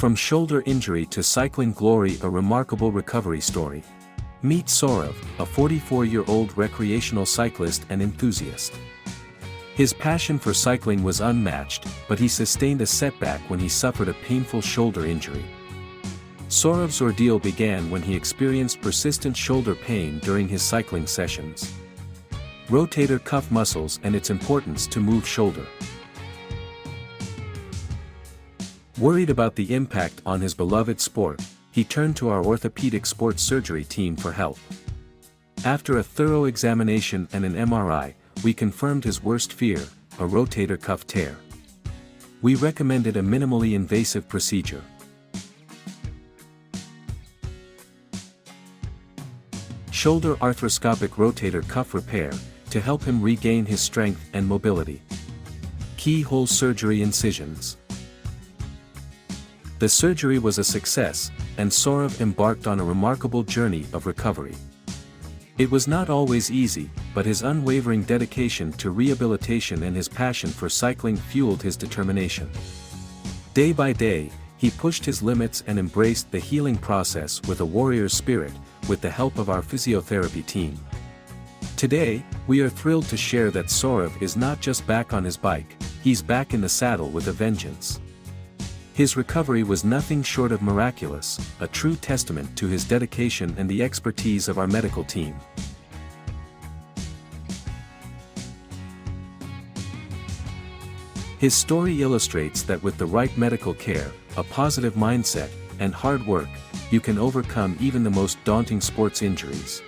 From shoulder injury to cycling glory, a remarkable recovery story. Meet Saurav, a 44-year-old recreational cyclist and enthusiast. His passion for cycling was unmatched, but he sustained a setback when he suffered a painful shoulder injury. Saurav's ordeal began when he experienced persistent shoulder pain during his cycling sessions. Rotator cuff muscles and its importance to move shoulder. Worried about the impact on his beloved sport, he turned to our orthopedic sports surgery team for help. After a thorough examination and an MRI, we confirmed his worst fear, a rotator cuff tear. We recommended a minimally invasive procedure. Shoulder arthroscopic rotator cuff repair, to help him regain his strength and mobility. Keyhole surgery incisions. The surgery was a success, and Saurav embarked on a remarkable journey of recovery. It was not always easy, but his unwavering dedication to rehabilitation and his passion for cycling fueled his determination. Day by day, he pushed his limits and embraced the healing process with a warrior's spirit, with the help of our physiotherapy team. Today, we are thrilled to share that Saurav is not just back on his bike, he's back in the saddle with a vengeance. His recovery was nothing short of miraculous, a true testament to his dedication and the expertise of our medical team. His story illustrates that with the right medical care, a positive mindset, and hard work, you can overcome even the most daunting sports injuries.